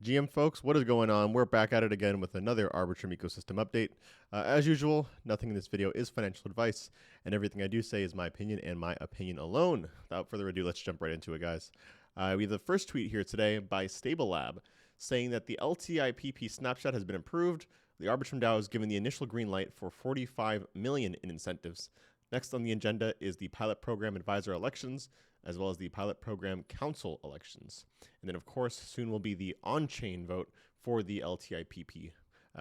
GM folks, what is going on? We're back at it again with another Arbitrum ecosystem update. As usual, nothing in this video is financial advice, and everything I do say is my opinion and my opinion alone. Without further ado, let's jump right into it, guys. We have the first tweet here today by StableLab saying that the LTIPP snapshot has been approved. The Arbitrum DAO is given the initial green light for 45 million in incentives. Next on the agenda is the pilot program advisor elections, as well as the pilot program council elections. And then, of course, soon will be the on-chain vote for the LTIPP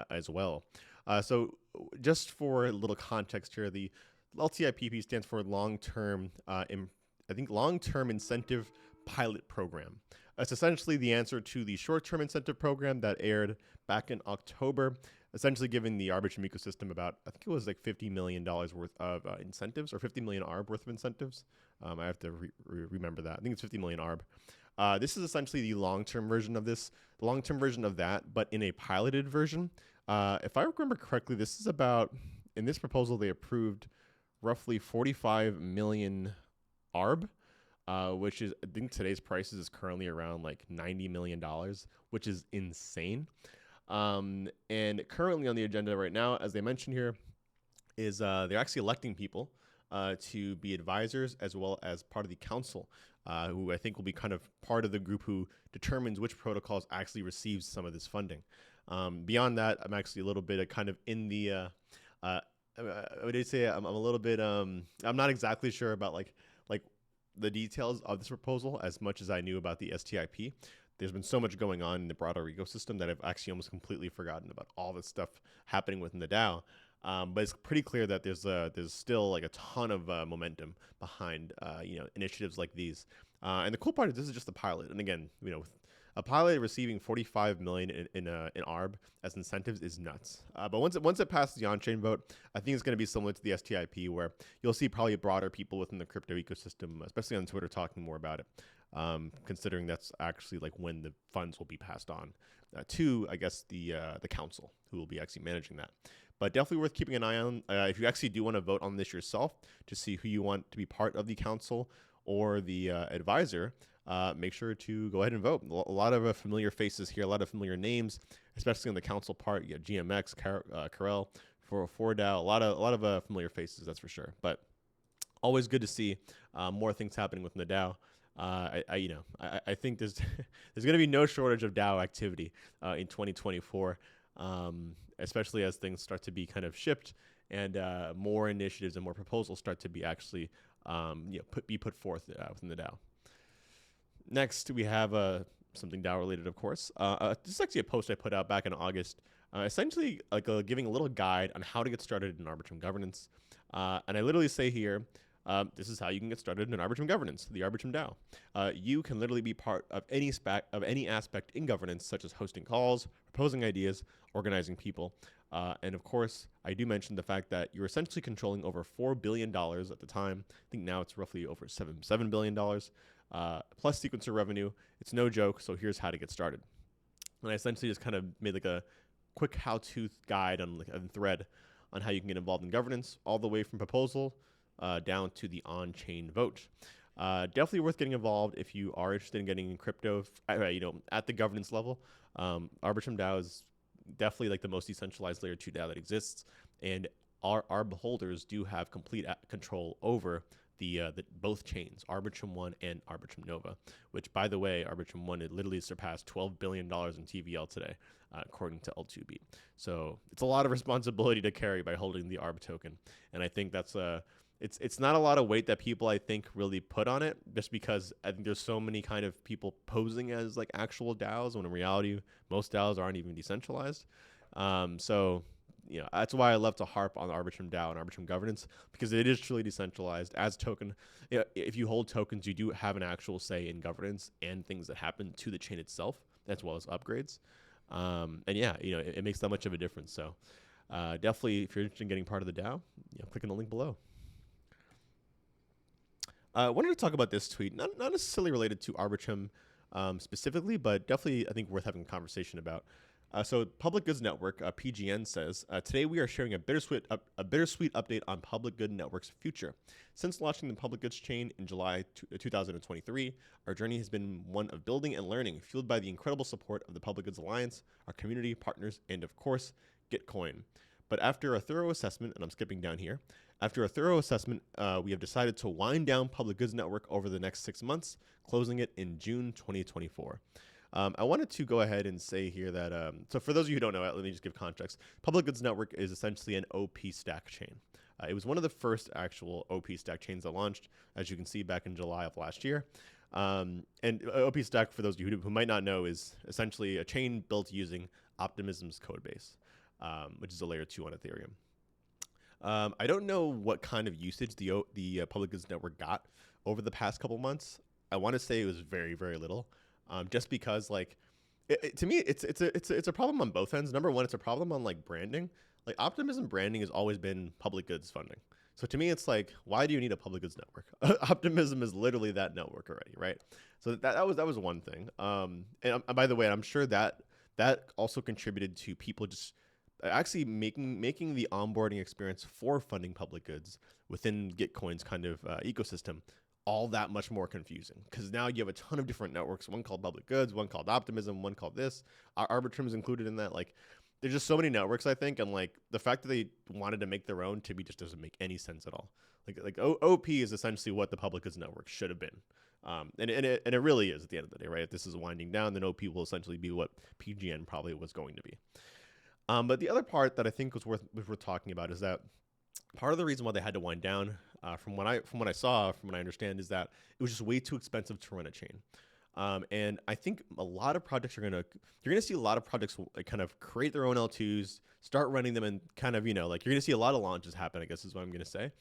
as well. So just for a little context here, the LTIPP stands for long-term, long-term incentive pilot program. It's essentially the answer to the short-term incentive program that aired back in October, essentially giving the Arbitrum ecosystem about, I think it was like $50 million worth of incentives, or 50 million ARB worth of incentives. I have to remember that. I think it's 50 million ARB. This is essentially the long-term version of this, the long-term version of that, but in a piloted version. If I remember correctly, this is about, in this proposal, they approved roughly 45 million ARB. Which is, I think today's prices is currently around like $90 million, which is insane. And currently on the agenda right now, as they mentioned here, is they're actually electing people to be advisors as well as part of the council, who I think will be kind of part of the group who determines which protocols actually receives some of this funding. Beyond that, I'm actually a little bit kind of in the, I would say I'm a little bit, I'm not exactly sure about like the details of this proposal as much as I knew about the STIP. There's been so much going on in the broader ecosystem that I've actually almost completely forgotten about all this stuff happening within the DAO. But it's pretty clear that there's still like a ton of momentum behind initiatives like these. And the cool part is this is just a pilot. And again, a pilot receiving 45 million in ARB as incentives is nuts. But once it passes the on-chain vote, I think it's going to be similar to the STIP, where you'll see probably broader people within the crypto ecosystem, especially on Twitter, talking more about it. Considering that's actually like when the funds will be passed on to, I guess, the council, who will be actually managing that. But definitely worth keeping an eye on. If you actually do want to vote on this yourself to see who you want to be part of the council or the advisor, make sure to go ahead and vote. A lot of familiar faces here, a lot of familiar names, especially on the council part. You have GMX, Carell, for DAO, a lot of familiar faces, that's for sure. But always good to see more things happening within the DAO. I think there's going to be no shortage of DAO activity in 2024, especially as things start to be kind of shipped and more initiatives and more proposals start to be actually put forth within the DAO. Next, we have something DAO related, of course. This is actually a post I put out back in August, essentially like giving a little guide on how to get started in Arbitrum governance. And I literally say here, this is how you can get started in Arbitrum governance, the Arbitrum DAO. You can literally be part of any aspect in governance, such as hosting calls, proposing ideas, organizing people. And of course, I do mention the fact that you're essentially controlling over $4 billion at the time. I think now it's roughly over $7 billion, plus sequencer revenue. It's no joke, so here's how to get started. And I essentially just kind of made like a quick how-to guide on like a thread on how you can get involved in governance, all the way from proposal down to the on-chain vote. Definitely worth getting involved if you are interested in getting in crypto, at the governance level. Arbitrum DAO is definitely like the most decentralized layer 2 DAO that exists, and our beholders do have complete control over the both chains, Arbitrum 1 and Arbitrum Nova, which, by the way, Arbitrum 1, it literally surpassed $12 billion in TVL today, according to L2B. So it's a lot of responsibility to carry by holding the ARB token, and I think that's it's not a lot of weight that people, I think, really put on it, just because I think there's so many kind of people posing as like actual DAOs, when in reality, most DAOs aren't even decentralized. So that's why I love to harp on Arbitrum DAO and Arbitrum governance, because it is truly decentralized. As token, if you hold tokens, you do have an actual say in governance and things that happen to the chain itself, as well as upgrades. And yeah, it makes that much of a difference. So definitely, if you're interested in getting part of the DAO, click on the link below. I wanted to talk about this tweet, not necessarily related to Arbitrum specifically, but definitely I think worth having a conversation about. So Public Goods Network, PGN, says, today we are sharing a bittersweet update on Public Good Network's future. Since launching the Public Goods chain in July 2023, our journey has been one of building and learning, fueled by the incredible support of the Public Goods Alliance, our community, partners, and of course, Gitcoin. But after a thorough assessment, and I'm skipping down here, after a thorough assessment, we have decided to wind down Public Goods Network over the next 6 months, closing it in June 2024. I wanted to go ahead and say here that, so for those of you who don't know, let me just give context. Public Goods Network is essentially an OP stack chain. It was one of the first actual OP stack chains that launched, as you can see, back in July of last year. And OP stack, for those of you who might not know, is essentially a chain built using Optimism's code base, which is a layer 2 on Ethereum. I don't know what kind of usage the Public Goods Network got over the past couple months. I want to say it was very, very little. Just because, like, to me, it's a problem on both ends. Number one, it's a problem on like branding. Like Optimism branding has always been public goods funding. So to me, it's like, why do you need a public goods network? Optimism is literally that network already, right? So that was one thing. And by the way, I'm sure that also contributed to people just actually making the onboarding experience for funding public goods within Gitcoin's kind of ecosystem all that much more confusing, because now you have a ton of different networks, one called Public Goods, one called Optimism, one called this. Arbitrum is included in that. Like, there's just so many networks, I think, and like the fact that they wanted to make their own, to me, just doesn't make any sense at all. Like OP is essentially what the Public Goods network should have been, and it really is at the end of the day, right? If this is winding down, then OP will essentially be what PGN probably was going to be. But the other part that I think was worth talking about is that part of the reason why they had to wind down, from what I understand, is that it was just way too expensive to run a chain. And I think a lot of projects you're gonna see a lot of projects like kind of create their own L2s, start running them, and kind of, like, you're gonna see a lot of launches happen, I guess is what I'm gonna say.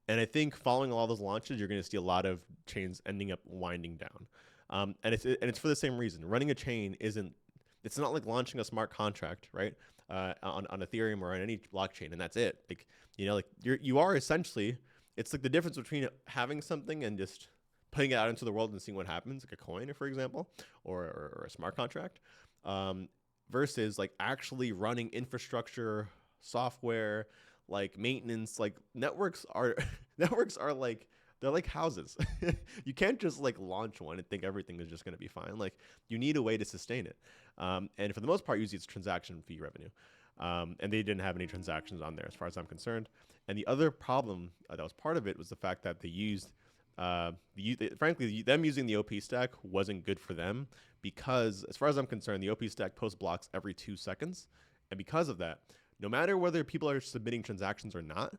And I think following all those launches, you're gonna see a lot of chains ending up winding down. And it's for the same reason. Running a chain it's not like launching a smart contract, right? On Ethereum or on any blockchain, and that's it. Like, like you are essentially, it's like the difference between having something and just putting it out into the world and seeing what happens, like a coin, for example, or a smart contract, versus like actually running infrastructure, software, like maintenance. Like networks are like, they're like houses. You can't just like launch one and think everything is just going to be fine. Like, you need a way to sustain it. And for the most part, usually it's transaction fee revenue. And they didn't have any transactions on there as far as I'm concerned. And the other problem that was part of it was the fact that they used, frankly, them using the OP stack wasn't good for them, because as far as I'm concerned, the OP stack posts blocks every 2 seconds. And because of that, no matter whether people are submitting transactions or not,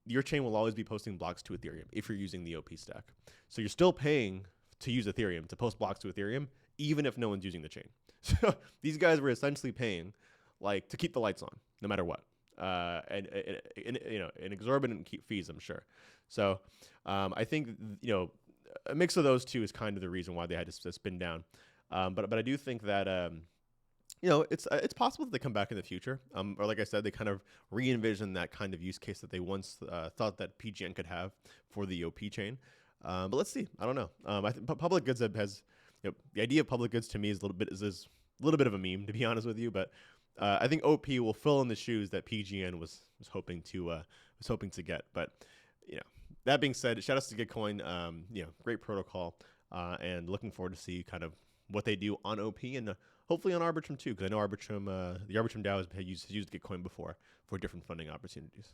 your chain will always be posting blocks to Ethereum if you're using the OP stack. So you're still paying to use Ethereum, to post blocks to Ethereum, even if no one's using the chain. So these guys were essentially paying like to keep the lights on, no matter what. And exorbitant fees, I'm sure. So I think, a mix of those two is kind of the reason why they had to spin down. But I do think that, it's possible that they come back in the future. Or like I said, they kind of re-envision that kind of use case that they once thought that PGN could have for the OP chain. But let's see. I don't know. I think public goods has, the idea of public goods to me is a little bit of a meme, to be honest with you. But I think OP will fill in the shoes that PGN was hoping to get. But that being said, shout outs to Gitcoin. Great protocol, and looking forward to see kind of what they do on OP and hopefully on Arbitrum too, because I know Arbitrum, the Arbitrum DAO has used Gitcoin before for different funding opportunities.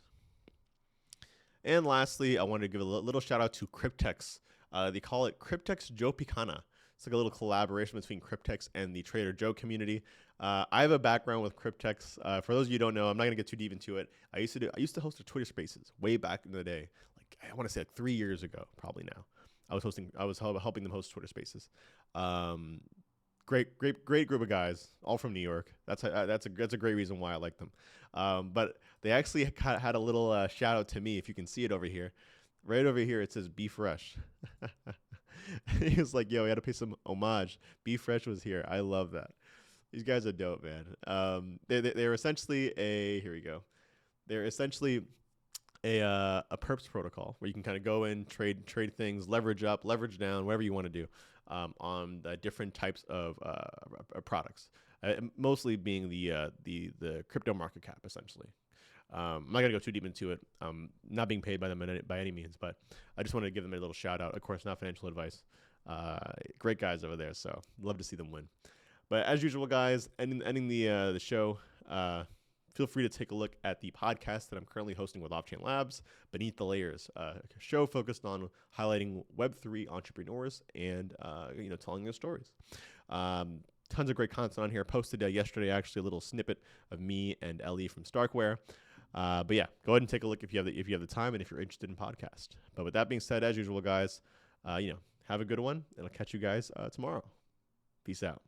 And lastly, I wanted to give a little shout out to Cryptex. They call it Cryptex Joe Picana. It's like a little collaboration between Cryptex and the Trader Joe community. I have a background with Cryptex. For those of you who don't know, I'm not gonna get too deep into it. I used to host a Twitter Spaces way back in the day. Like, I want to say like 3 years ago, probably now. I was helping them host Twitter Spaces. Great group of guys, all from New York. That's a great reason why I like them. But they actually had a little shout out to me. If you can see it over here, right over here, it says "Be Fresh." He was like, "Yo, we had to pay some homage. Be Fresh was here. I love that. These guys are dope, man." They're essentially here we go. They're essentially a perps protocol where you can kind of go in, trade things, leverage up, leverage down, whatever you want to do, on the different types of products. mostly being the crypto market cap, essentially. I'm not going to go too deep into it. Not being paid by them by any means, but I just wanted to give them a little shout out. Of course, not financial advice. Great guys over there, so love to see them win. But as usual, guys, ending the show, feel free to take a look at the podcast that I'm currently hosting with Offchain Labs, Beneath the Layers, a show focused on highlighting Web3 entrepreneurs and telling their stories. Tons of great content on here. Posted yesterday, actually, a little snippet of me and Ellie from Starkware. But yeah, go ahead and take a look if you have the time and if you're interested in podcast. But with that being said, as usual, guys, have a good one, and I'll catch you guys tomorrow. Peace out.